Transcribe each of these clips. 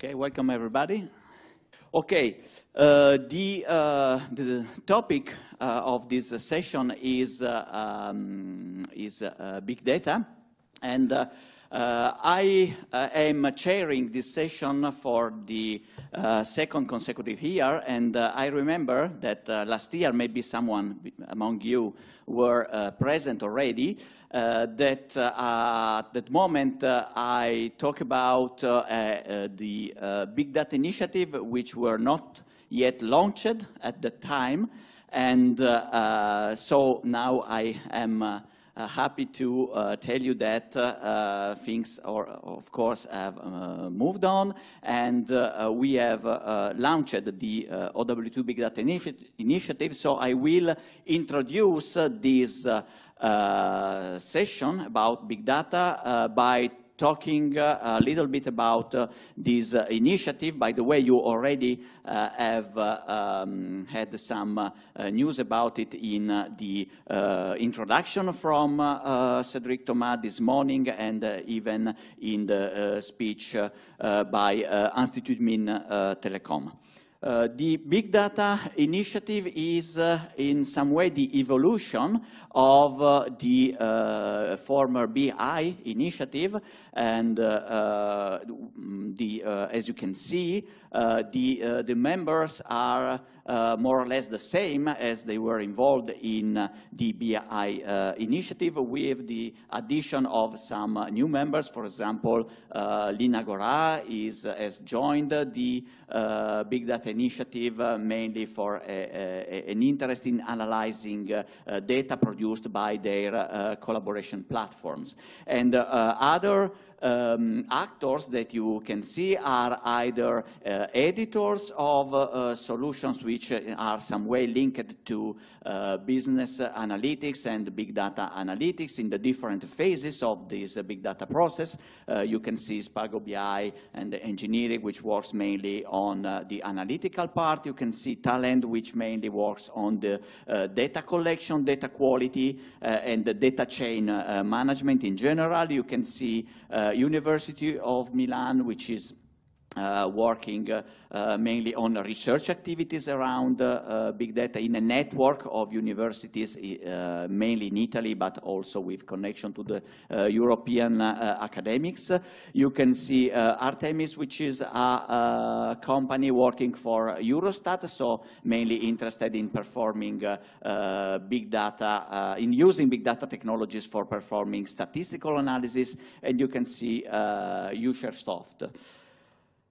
Okay, welcome everybody. Okay, the topic of this session is big data, and I am chairing this session for the second consecutive year, and I remember that last year maybe someone among you were present already. That at that moment I talk about the Big Data Initiative, which were not yet launched at the time, and so now I am happy to tell you that things are, of course, have moved on, and we have launched the OW2 Big Data Initiative. So I will introduce this session about big data by talking a little bit about this initiative. By the way, you already have had some news about it in the introduction from Cédric Thomas this morning, and even in the speech by Institut Mines Telecom. The Big Data Initiative is in some way the evolution of the former BI initiative, and as you can see, the members are more or less the same as they were involved in the BI initiative, with the addition of some new members. For example, Lina Gora has joined the Big Data Initiative mainly for an interest in analyzing data produced by their collaboration platforms. And other actors that you can see are either editors of solutions which are some way linked to business analytics and big data analytics in the different phases of this big data process. You can see Spargo BI and engineering, which works mainly on the analytical part. You can see Talent, which mainly works on the data collection, data quality, and the data chain management in general. You can see University of Milan, which is working mainly on research activities around big data in a network of universities, mainly in Italy, but also with connection to the European academics. You can see Artemis, which is a company working for Eurostat, so mainly interested in performing big data, in using big data technologies for performing statistical analysis. And you can see Usersoft.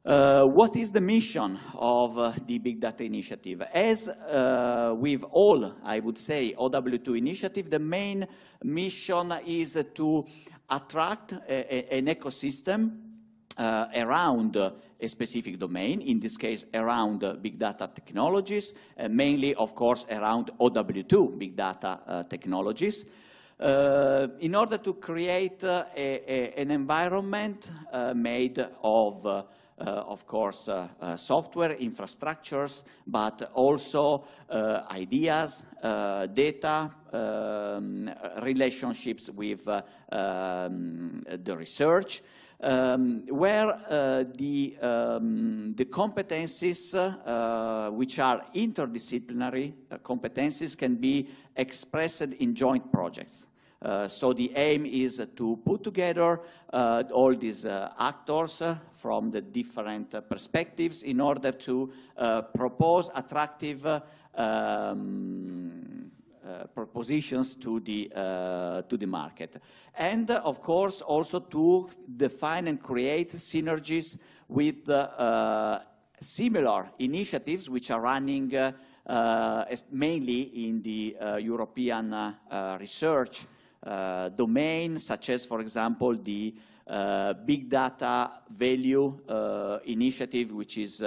What is the mission of the Big Data Initiative? As with all, I would say, OW2 initiative, the main mission is to attract an ecosystem around a specific domain, in this case around big data technologies, mainly, of course, around OW2 big data technologies. In order to create an environment made of course, software, infrastructures, but also ideas, data, relationships with the research, where the competencies, which are interdisciplinary competencies, can be expressed in joint projects. So the aim is to put together all these actors from the different perspectives in order to propose attractive propositions to the market. And, of course, also to define and create synergies with similar initiatives which are running mainly in the European research domain, such as, for example, the Big Data Value Initiative, which is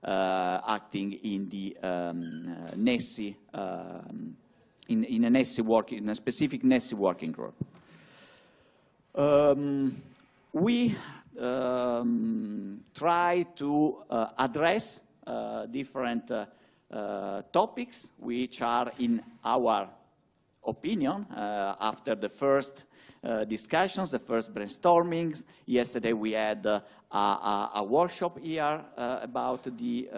acting in the NESI, in a specific NESI working group. We try to address different topics which are, in our opinion, after the first discussions, the first brainstormings. Yesterday we had a workshop here about the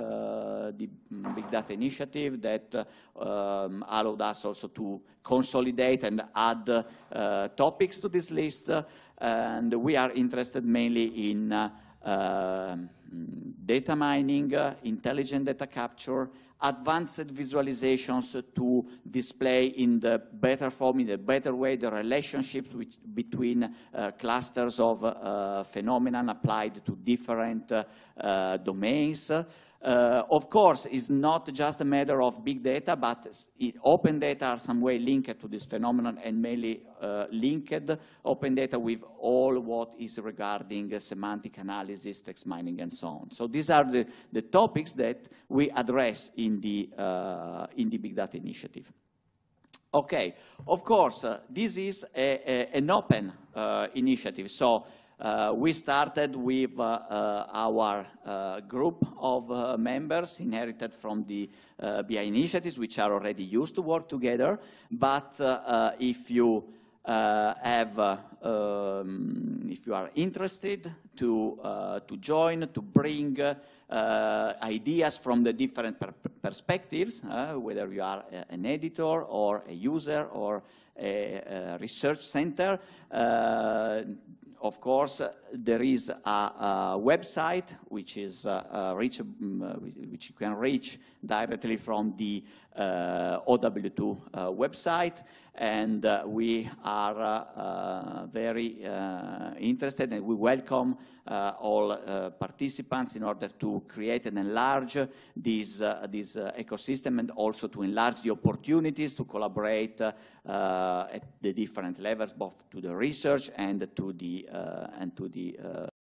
Big Data Initiative that allowed us also to consolidate and add topics to this list. And we are interested mainly in data mining, intelligent data capture, advanced visualizations to display in the better form, in a better way, the relationships between clusters of phenomena applied to different domains. Of course, it's not just a matter of big data, but open data are some way linked to this phenomenon, and mainly linked open data with all what is regarding semantic analysis, text mining, and so on. So these are the topics that we address in the Big Data Initiative. Okay, of course, this is an open initiative. So we started with our group of members inherited from the BI initiatives, which are already used to work together. But if you if you are interested to join, to bring ideas from the different perspectives, whether you are an editor or a user or a research center, of course, there is a website which is which you can reach directly from the OW2 website, and we are very interested, and we welcome all participants in order to create and enlarge this ecosystem, and also to enlarge the opportunities to collaborate at the different levels, both to the research and to the